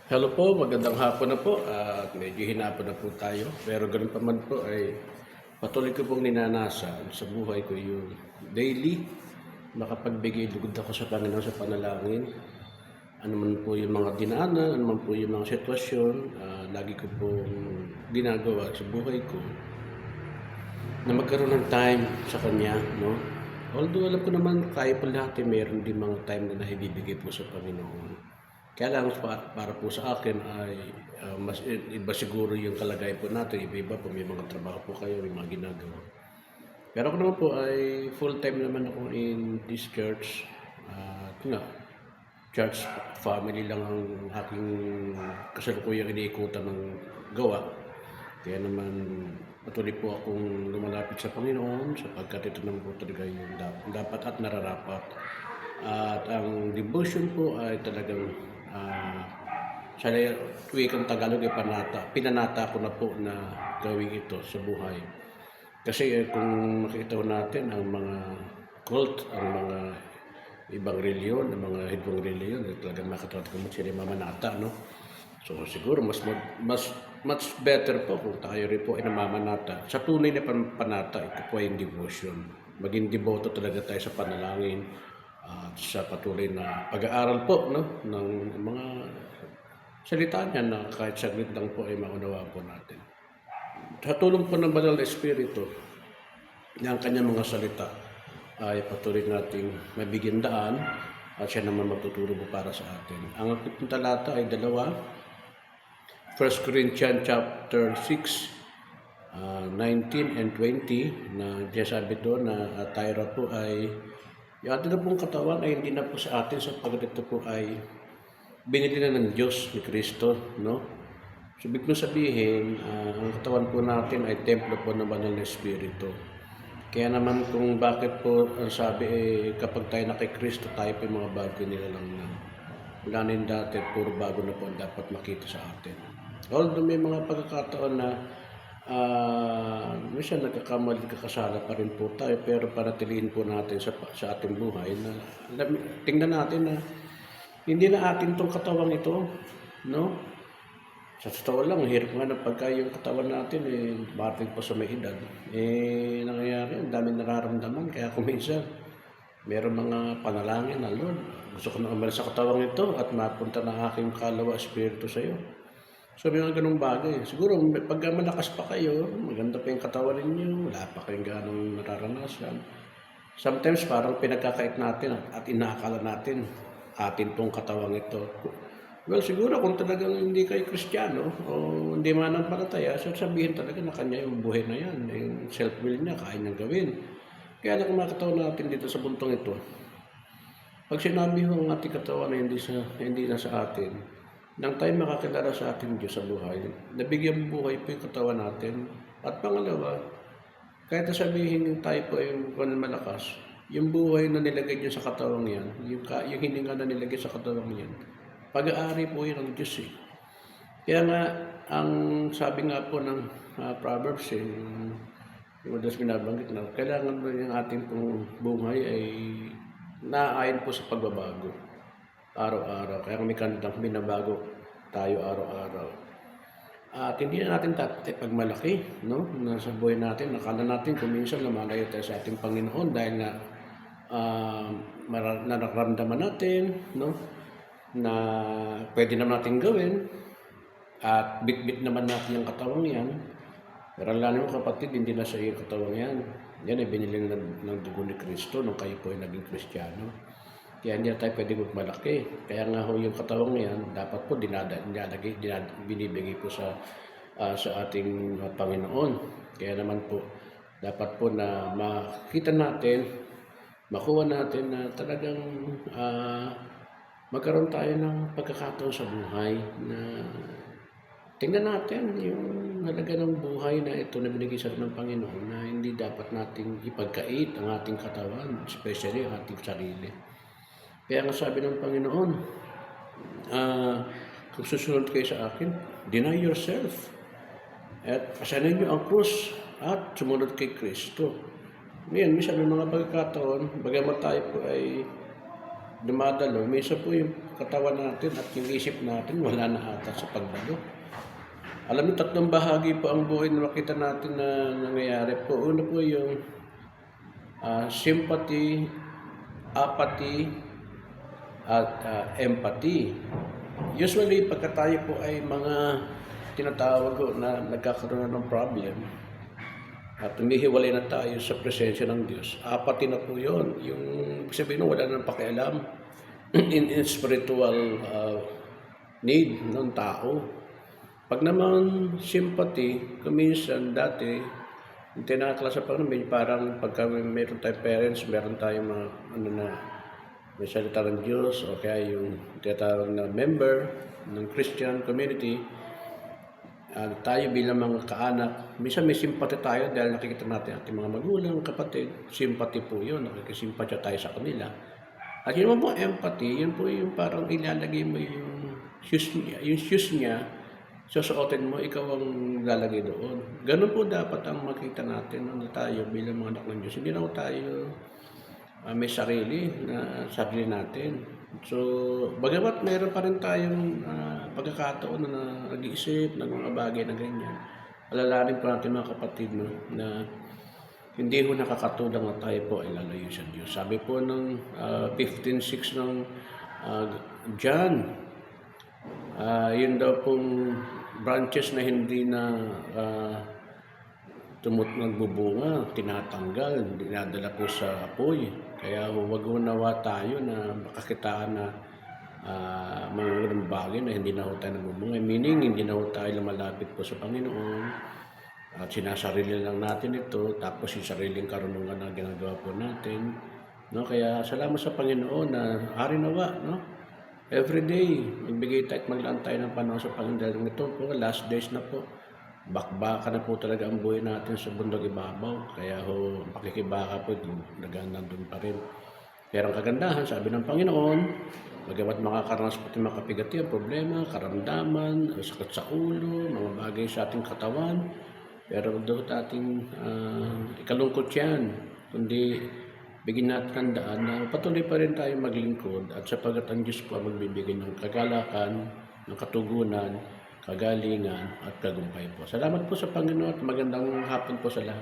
Hello po, magandang hapon na po at medyo hinapon na po tayo. Pero ganun pa man po ay patuloy ko pong ninanasan sa buhay ko yung daily makapagbigay lugod ako sa Panginoon sa panalangin. Ano man po yung mga dinaanan, ano man po yung mga sitwasyon, lagi ko pong ginagawa sa buhay ko na magkaroon ng time sa Kanya, no? Although alam ko naman tayo po lahat meron din mga time na naibibigay po sa Panginoon. Kaya lang para po sa akin ay mas iba siguro yung kalagayan po natin. Iba-iba po, may mga trabaho po kayo, may mga ginagawa. Pero ako naman po ay full-time naman ako in this church. At church family lang ang aking kasalukuyang iniikutan ng gawa. Kaya naman patuloy po akong lumalapit sa Panginoon sapagkat ito naman po talaga yung dapat at nararapat. At ang devotion po ay talagang sa wikang Tagalog ay pinanata ko na po na gawin ito sa buhay. Kasi kung makita natin ang mga cult, ang mga ibang reliyon, ang mga hidwang reliyon, talagang makatawag mo sila mamanata, no? So siguro much better po kung tayo rin po ay namamanata. Sa tunay na panata, ito po ay yung devotion. Maging devoto talaga tayo sa panalangin at sa patuloy na pag-aaral po, no, ng mga salita niya na kahit saglit lang po ay maunawa po natin. Sa tulong po ng Banal na Espiritu, na ang kanyang mga salita ay patuloy nating mabigyan daan at siya naman magtuturo po para sa atin. Ang ating talata ay 1 Corinthians chapter 6, 19 and 20 na diya sabi doon na tayo po ay yung ating na pong katawan ay hindi na po sa atin sapagkat ito po ay binili na ng Diyos ni Kristo, no? So, ibig sabihin, ang katawan po natin ay templo po ng Banal na Espiritu. Kaya naman kung bakit po ang sabi kapag tayo na kay Kristo, tayo po yung mga bago nila lang na. Wala na yung dati, puro bago na po ang dapat makita sa atin. Although may mga pagkakataon na minsan nagkakamali, kakasala pa rin po tayo, pero panatilihin po natin sa ating buhay na tingnan natin na hindi na atin tong katawang ito, no? Sa totoo lang, hirap nga ng pagka yung katawan natin bakit pa sa may edad. Nangyayari, ang daming nararamdaman, kaya kung minsan meron mga panalangin na, Lord, gusto ko na umalis sa katawang ito at mapunta ng aking kalawa espiritu sa iyo. So may mga ganung bagay. Siguro pag malakas pa kayo, maganda pa yung katawan ninyo, wala pa kayong ganong nararanasan. Sometimes parang pinagkakait natin at inaakala natin atin tong katawang ito. Well, siguro kung talagang hindi kayo Kristiyano o hindi mananampalataya, sasabihin talaga na kanya yung buhay na yan, yung self-will niya, kaya niyang gawin. Kaya na kung makataon natin dito sa buntong ito, pag sinabi mo ang ating katawan na hindi na sa atin, nang tayo makakilala sa ating Diyos sa buhay, nabigyan buhay po yung katawan natin. At pangalawa, kahit sabihin tayo po ay malakas, yung buhay na nilagay niyo sa katawang yan, yung hininga na nilagay sa katawang yan, pag-aari po yun ng Diyos eh. Kaya nga, ang sabi nga po ng Proverbs, yung madalas binabanggit na, kailangan mo yung ating pong buhay ay naayon po sa pagbabago. Araw-araw. Kaya may kantang binabago tayo araw-araw. At hindi na natin dapat pagmalaki, no? Nasa buhay natin, nakala natin kung minsan lumalayo tayo sa ating Panginoon dahil na nararamdaman natin, no? Na pwede naman natin gawin at bit-bit naman natin yung katawang yan. Pero alam mo kapatid, hindi na sa iyo katawang yan. Yan ay binili ng dugo ni Kristo nung kayo po ay naging Kristiyano. Kaya hindi na tayo pwede magmalaki. Kaya nga ho yung katawang yan, dapat po binibigay po sa ating Panginoon. Kaya naman po, dapat po na makita natin, makuha natin na talagang magkaroon tayo ng pagkakataon sa buhay na tingnan natin yung halaga ng buhay na ito na binigay sa ng Panginoon na hindi dapat nating ipagkait ang ating katawan, especially ang ating sarili. Kaya nga sabi ng Panginoon, kung susunod kayo sa akin, deny yourself. At pasanin niyo ang krus at sumunod kay Kristo. Ngayon, minsan may mga pagkakataon, bagamat tayo po ay dumadalo, minsan po yung katawan natin at yung isip natin wala na ata sa pagdalo. Alam mo, tatlong bahagi po ang buhay na makita natin na nangyayari po. Una po yung sympathy, apathy, at empathy. Usually, pagka tayo po ay mga tinatawag ko na nagkakaroon ng problem at tumihiwalay na tayo sa presensya ng Diyos, apathy na po yun. Yung sabihin wala nang pakialam in spiritual need ng tao. Pag naman sympathy, kuminsan dati, yung tinaklas sa Panginoon, parang pagka meron tayong parents, meron tayong mga may salita ng Diyos, o kaya yung tinatawag na member ng Christian community, tayo bilang mga kaanak, minsan may sympathy tayo dahil nakikita natin ating mga magulang, kapatid, sympathy po yun, nakikisimpatya tayo sa kanila. At yun naman po, empathy, yun po yung parang ilalagay mo yung shoes niya, susuotin mo, ikaw ang lalagay doon. Ganun po dapat ang makita natin na tayo bilang mga anak ng Diyos. Hindi na tayo may sarili natin. So, bagamat meron pa rin tayong pagkakataon na nag-iisip ng mga bagay na ganyan, alalahanin po natin mga kapatid na hindi ho nakakatulang na tayo po ay lalayo sa Diyos. Sabi po ng 15:6 ng John, yun daw pong branches na hindi na nagbubunga, tinatanggal, dinadala po sa apoy. Kaya huwag nawa tayo na makakitaan na mga ganung bagay na hindi na ho tayo nagbubunga. Meaning, hindi na ho tayo lumalapit po sa Panginoon at sinasarili lang natin ito, tapos yung sariling karunungan na ginagawa po natin. No? Kaya salamat sa Panginoon na hari nawa, no? Every day, magbigay tayo at maglaan tayo ng panahon sa Panginoon dahil ito po, last days na po. Bakbaka na po talaga ang buhay natin sa bundok ibabaw. Kaya ho, pakikibaka po, nandun pa rin. Pero ang kagandahan, sabi ng Panginoon, bagamat makakaranas po itong mga kapigatian, problema, karamdaman, sakit sa ulo, mga bagay sa ating katawan, pero doon ating ikalungkot yan. Kundi bigyan natin tandaan na patuloy pa rin tayo maglingkod at sapagat ang Diyos po ang magbibigay ng kagalakan, ng katugunan, kagalingan at tagumpay po. Salamat po sa Panginoon at magandang hapon po sa lahat.